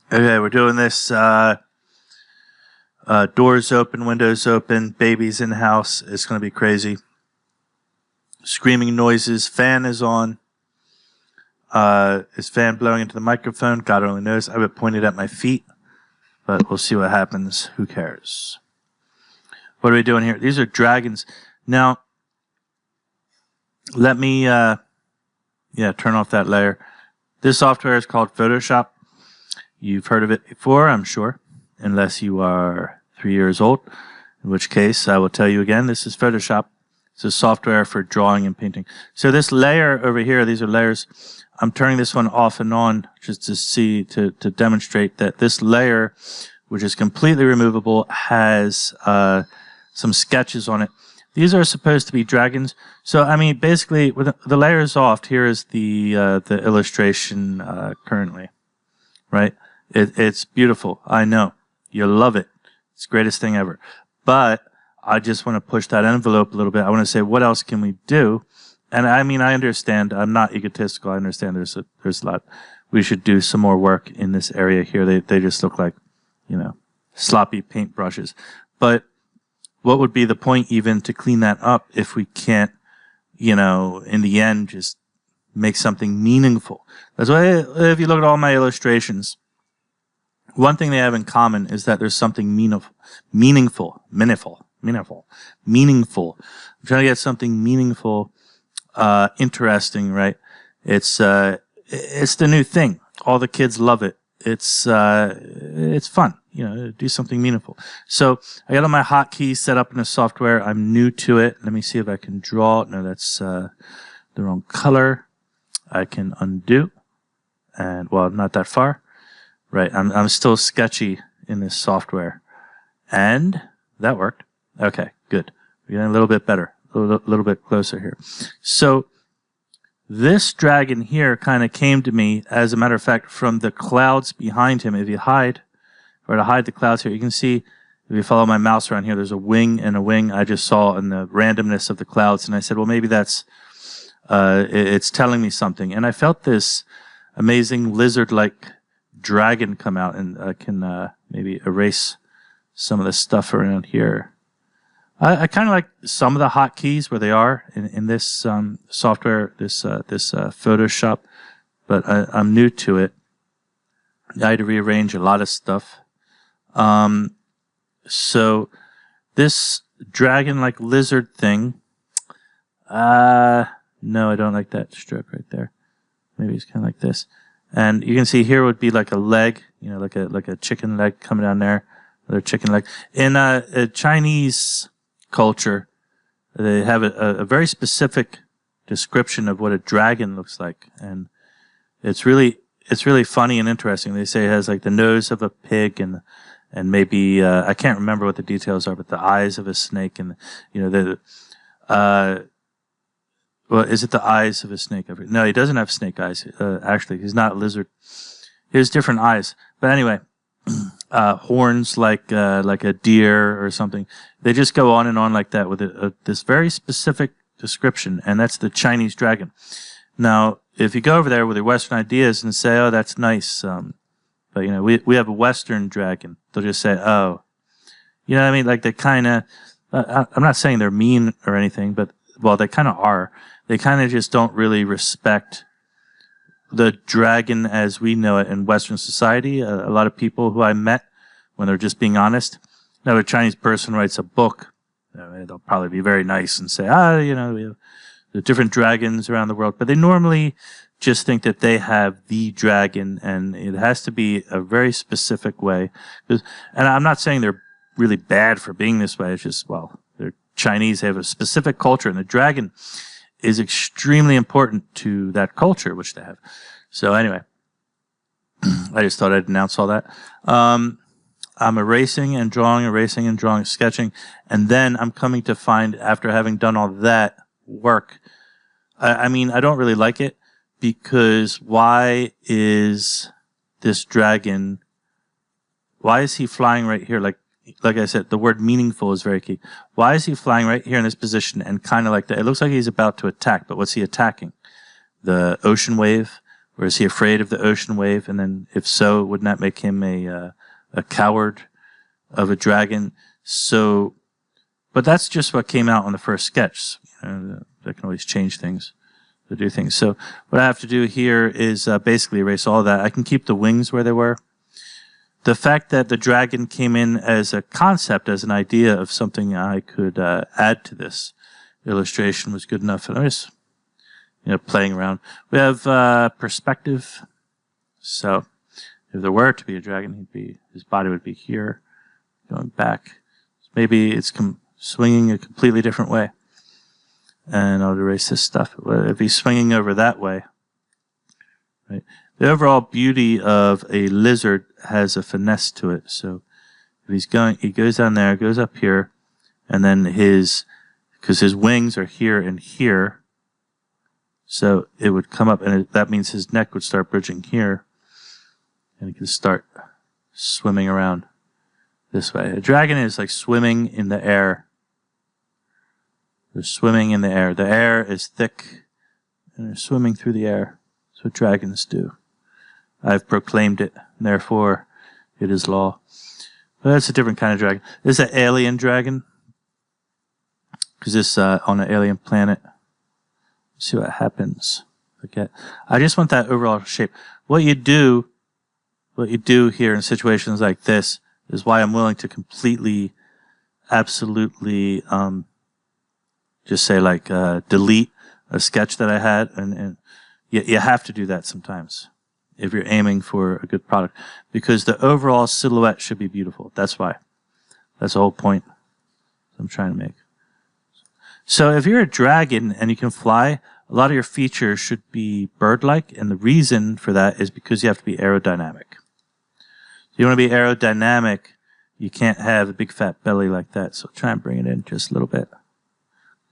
Okay, we're doing this. Doors open, windows open, babies in the house. It's going to be crazy. Screaming noises. Fan is on. Is fan blowing into the microphone? God only knows. I have it pointed at my feet, but we'll see what happens. Who cares? What are we doing here? These are dragons. Now, let me, turn off that layer. This software is called Photoshop. You've heard of it before, I'm sure, unless you are 3 years old, in which case I will tell you again, this is Photoshop. It's a software for drawing and painting. So this layer over here, these are layers. I'm turning this one off and on just to see, to demonstrate that this layer, which is completely removable, has some sketches on it. These are supposed to be dragons. So, I mean, basically, with the layer is off, here is the illustration currently, right? It's beautiful. I know. You'll love it. It's the greatest thing ever. But I just want to push that envelope a little bit. I want to say, what else can we do? And I mean, I understand. I'm not egotistical. I understand there's a lot. We should do some more work in this area here. They just look like, sloppy paintbrushes. But what would be the point even to clean that up if we can't, in the end, just make something meaningful? That's why, if you look at all my illustrations, one thing they have in common is that there's something meaningful. I'm trying to get something meaningful, interesting, right? It's the new thing. All the kids love it. It's fun, do something meaningful. So I got all my hotkeys set up in the software. I'm new to it. Let me see if I can draw. No, that's the wrong color. I can undo, and well, not that far. Right, I'm still sketchy in this software, and that worked. Okay, good. We're getting a little bit better, a little bit closer here. So this dragon here kind of came to me, as a matter of fact, from the clouds behind him. If you hide, or to hide the clouds here, you can see, if you follow my mouse around here, there's a wing and a wing I just saw in the randomness of the clouds, and I said, well, maybe that's, it's telling me something. And I felt this amazing lizard-like dragon come out, and I can maybe erase some of the stuff around here. I kind of like some of the hotkeys where they are in this software, this Photoshop, but I'm new to it. I had to rearrange a lot of stuff. So this dragon-like lizard thing, no, I don't like that stroke right there. Maybe it's kind of like this. And you can see here would be like a leg, like a chicken leg coming down there, another chicken leg. In a Chinese culture, they have a very specific description of what a dragon looks like, and it's really funny and interesting. They say it has like the nose of a pig and maybe I can't remember what the details are, but the eyes of a snake, and well, is it the eyes of a snake? No, he doesn't have snake eyes. Actually, he's not a lizard. He has different eyes. But anyway, horns like a deer or something. They just go on and on like that with this very specific description, and that's the Chinese dragon. Now, if you go over there with your Western ideas and say, "Oh, that's nice," but we have a Western dragon, they'll just say, "Oh," what I mean? Like they kind of. I'm not saying they're mean or anything, but well, they kind of are. They kind of just don't really respect the dragon as we know it in Western society. A lot of people who I met, when they're just being honest, a Chinese person writes a book, they'll probably be very nice and say, we have the different dragons around the world. But they normally just think that they have the dragon, and it has to be a very specific way. And I'm not saying they're really bad for being this way. It's just, well, they're Chinese, they have a specific culture, and the dragon is extremely important to that culture, which they have. So anyway, I just thought I'd announce all that. I'm erasing and drawing, sketching, and then I'm coming to find, after having done all that work, I mean, I don't really like it, because why is this dragon, why is he flying right here? Like I said, the word meaningful is very key. Why is he flying right here in this position and kind of like that? It looks like he's about to attack, but what's he attacking? The ocean wave, Or is he afraid of the ocean wave? And then if so, wouldn't that make him a coward of a dragon? So, but that's just what came out on the first sketch. You know, that can always change things, to do things. So what I have to do here is basically erase all that. I can keep the wings where they were. The fact that the dragon came in as a concept, as an idea of something I could add to this illustration was good enough. And I was, playing around. We have perspective. So if there were to be a dragon, his body would be here, going back. Maybe it's swinging a completely different way. And I'll erase this stuff. If he's swinging over that way, right? The overall beauty of a lizard has a finesse to it. So if he goes down there, goes up here, and then because his wings are here and here, so it would come up, and that means his neck would start bridging here, and he can start swimming around this way. A dragon is like swimming in the air. They're swimming in the air. The air is thick, and they're swimming through the air. That's what dragons do. I've proclaimed it, and therefore it is law. But that's a different kind of dragon. This is an alien dragon, because this on an alien planet. Let's see what happens. I just want that overall shape. What you do here in situations like this is why I'm willing to completely, absolutely, just say delete a sketch that I had, and you have to do that sometimes if you're aiming for a good product, because the overall silhouette should be beautiful. That's why. That's the whole point I'm trying to make. So if you're a dragon and you can fly, a lot of your features should be bird-like, and the reason for that is because you have to be aerodynamic. If you want to be aerodynamic, you can't have a big fat belly like that. So try and bring it in just a little bit.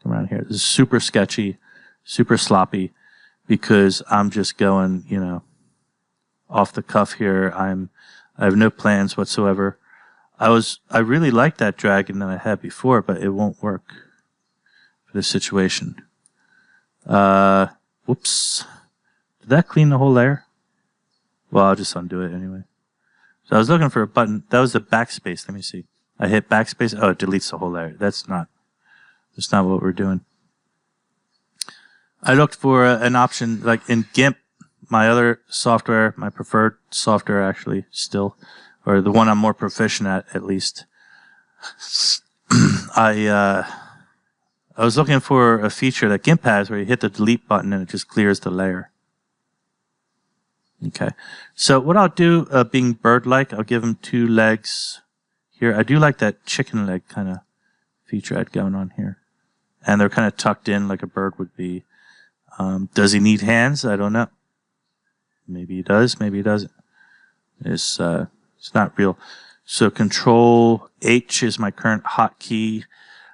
Come around here. This is super sketchy, super sloppy, because I'm just going, off the cuff here. I have no plans whatsoever. I really liked that dragon that I had before, but it won't work for this situation. Whoops. Did that clean the whole layer? Well, I'll just undo it anyway. So I was looking for a button. That was the backspace. Let me see. I hit backspace. Oh, it deletes the whole layer. That's not what we're doing. I looked for an option like in GIMP, my other software, my preferred software actually still, or the one I'm more proficient at least. I was looking for a feature that GIMP has where you hit the delete button and it just clears the layer. Okay. So what I'll do, being bird-like, I'll give him 2 legs here. I do like that chicken leg kind of feature I had going on here. And they're kind of tucked in like a bird would be. Does he need hands? I don't know. Maybe he does, maybe he doesn't. It's not real. So Control H is my current hotkey.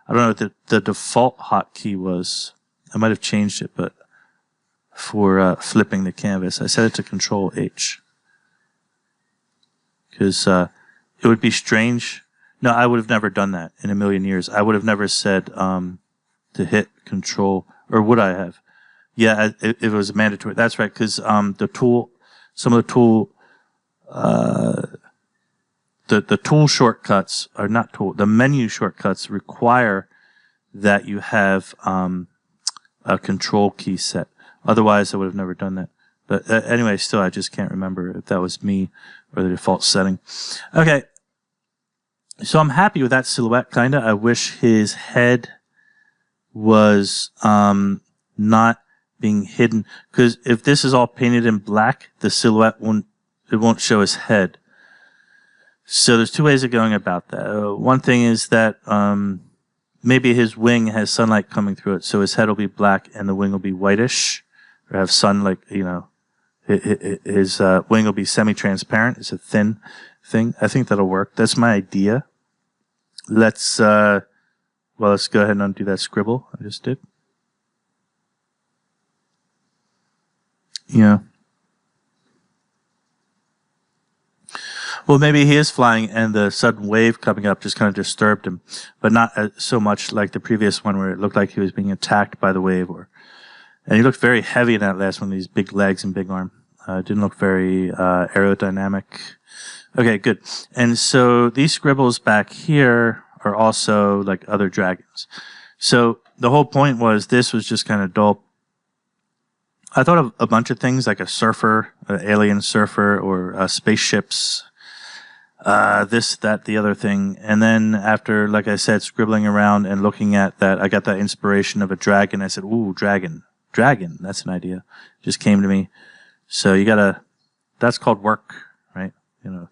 I don't know what the default hotkey was. I might have changed it, but for flipping the canvas, I set it to Control H. Because it would be strange. No, I would have never done that in a million years. I would have never said to hit Control, or would I have? Yeah, it was mandatory. That's right, because the tool shortcuts are not tool. The menu shortcuts require that you have a control key set. Otherwise, I would have never done that. But anyway, still, I just can't remember if that was me or the default setting. Okay, so I'm happy with that silhouette, kind of. I wish his head was not being hidden, because if this is all painted in black, the silhouette won't show his head. So there's 2 ways of going about that. One thing is that maybe his wing has sunlight coming through it, so his head will be black and the wing will be whitish, or have sun, his wing will be semi-transparent. It's a thin thing. I think that'll work. That's my idea. Let's go ahead and undo that scribble I just did. Yeah. Well, maybe he is flying and the sudden wave coming up just kind of disturbed him, but not so much like the previous one where it looked like he was being attacked by the wave, and he looked very heavy in that last one, these big legs and big arm. Didn't look very aerodynamic. Okay, good. And so these scribbles back here are also like other dragons. So the whole point was this was just kind of dull. I thought of a bunch of things like a surfer, an alien surfer, or spaceships, this, that, the other thing. And then after, like I said, scribbling around and looking at that, I got that inspiration of a dragon. I said, ooh, dragon. Dragon, that's an idea. Just came to me. So you gotta, that's called work, right? You know,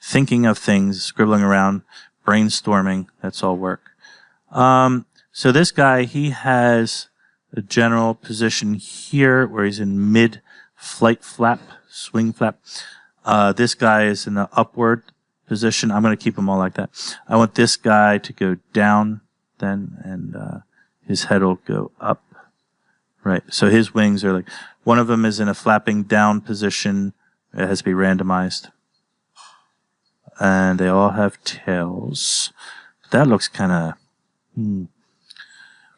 thinking of things, scribbling around, brainstorming, that's all work. So this guy, he has a general position here where he's in mid-flight flap, swing flap. This guy is in the upward position. I'm going to keep them all like that. I want this guy to go down then, and his head will go up. Right. So his wings are like, one of them is in a flapping down position. It has to be randomized. And they all have tails. That looks kind of,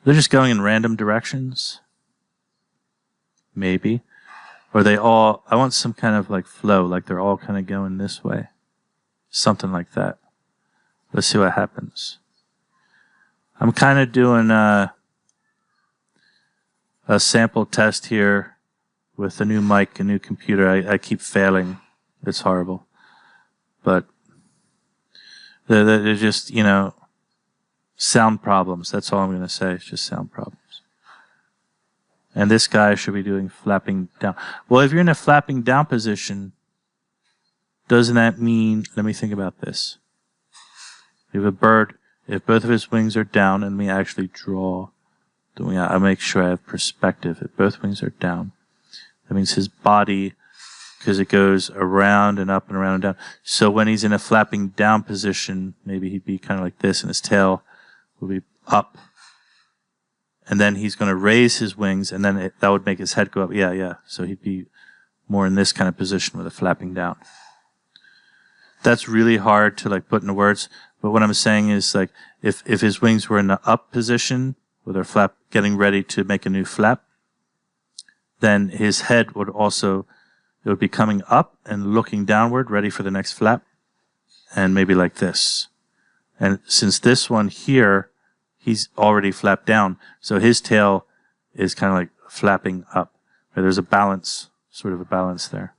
They're just going in random directions. Maybe. Or they all, I want some kind of like flow, like they're all kind of going this way. Something like that. Let's see what happens. I'm kind of doing a sample test here with a new mic, a new computer. I keep failing. It's horrible. But they're just, you know, sound problems. That's all I'm going to say. It's just sound problems. And this guy should be doing flapping down. Well, if you're in a flapping down position, doesn't that mean, let me think about this. You have a bird, if both of his wings are down, and we actually draw, I make sure I have perspective. If both wings are down, that means his body, because it goes around and up and around and down. So when he's in a flapping down position, maybe he'd be kind of like this, and his tail will be up. And then he's going to raise his wings, and then that would make his head go up. Yeah. So he'd be more in this kind of position with a flapping down. That's really hard to like put into words. But what I'm saying is like if his wings were in the up position with their flap getting ready to make a new flap, then his head would also, it would be coming up and looking downward, ready for the next flap, and maybe like this. And since this one here, he's already flapped down, so his tail is kind of like flapping up. There's a balance, sort of a balance there.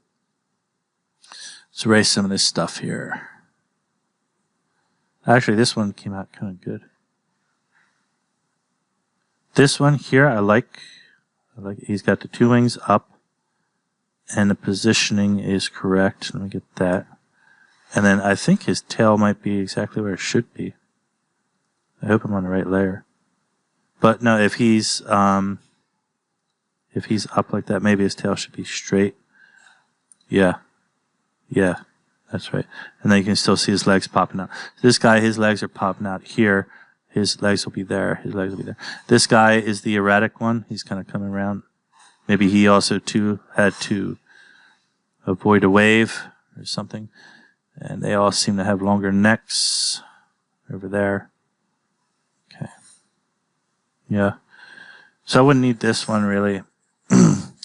Let's erase some of this stuff here. Actually, this one came out kind of good. This one here, I like he's got the two wings up, and the positioning is correct. Let me get that. And then I think his tail might be exactly where it should be. I hope I'm on the right layer. But no, if he's up like that, maybe his tail should be straight. Yeah, that's right. And then you can still see his legs popping out. This guy, his legs are popping out here. His legs will be there. His legs will be there. This guy is the erratic one. He's kind of coming around. Maybe he also too had to avoid a wave or something. And they all seem to have longer necks over there. Okay. Yeah. So I wouldn't need this one really.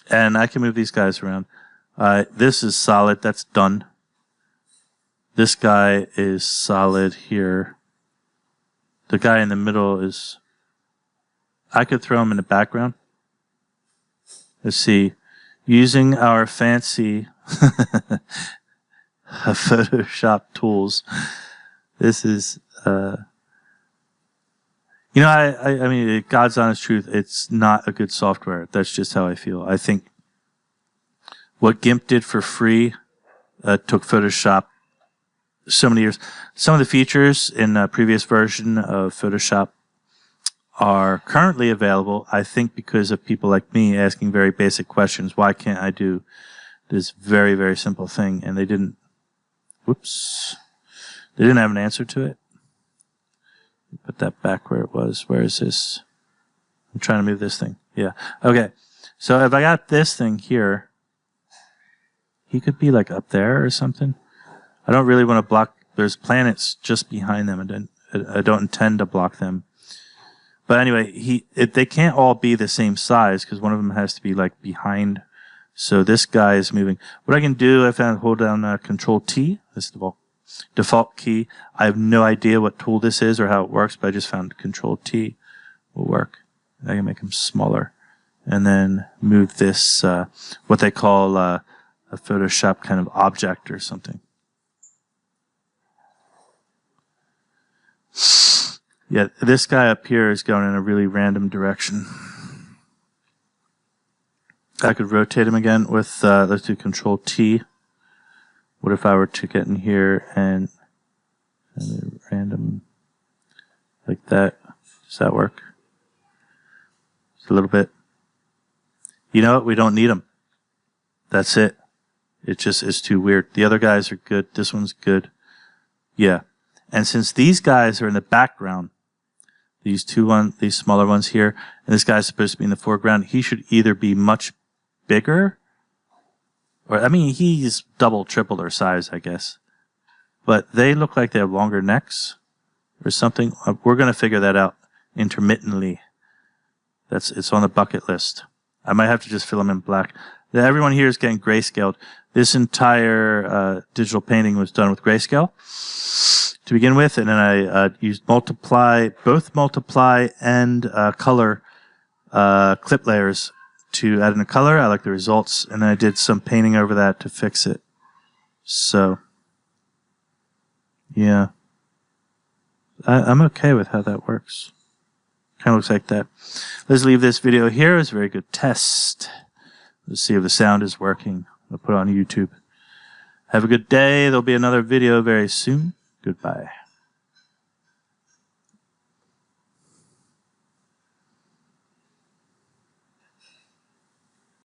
And I can move these guys around. This is solid. That's done. This guy is solid here. The guy in the middle is, I could throw him in the background. Let's see. Using our fancy Photoshop tools. This is, I mean, God's honest truth, it's not a good software. That's just how I feel. I think what GIMP did for free took Photoshop so many years. Some of the features in a previous version of Photoshop are currently available, I think, because of people like me asking very basic questions. Why can't I do this very, very simple thing? And they didn't, they didn't have an answer to it. Put that back where it was. Where is this? I'm trying to move this thing. Yeah. Okay. So if I got this thing here, he could be like up there or something. I don't really want to block. There's planets just behind them, and I don't intend to block them. But anyway, they can't all be the same size because one of them has to be like behind So this guy is moving. What I can do, I found hold down Control T. This is the default key. I have no idea what tool this is or how it works, but I just found Control T will work. I can make him smaller. And then move this, what they call a Photoshop kind of object or something. Yeah, this guy up here is going in a really random direction. I could rotate him again with, let's do Control T. What if I were to get in here and random like that? Does that work? Just a little bit. You know what? We don't need them. That's it. It just is too weird. The other guys are good. This one's good. Yeah. And since these guys are in the background, these smaller ones here, and this guy's supposed to be in the foreground, he should either be much bigger, or, I mean, he's double, triple their size, I guess. But they look like they have longer necks or something. We're going to figure that out intermittently. It's on the bucket list. I might have to just fill them in black. Everyone here is getting grayscaled. This entire digital painting was done with grayscale to begin with, and then I used both multiply and color clip layers to add in a color. I like the results, and then I did some painting over that to fix it. So, yeah. I'm okay with how that works. Kind of looks like that. Let's leave this video here. It's a very good test. Let's see if the sound is working. I'll put it on YouTube. Have a good day. There'll be another video very soon. Goodbye.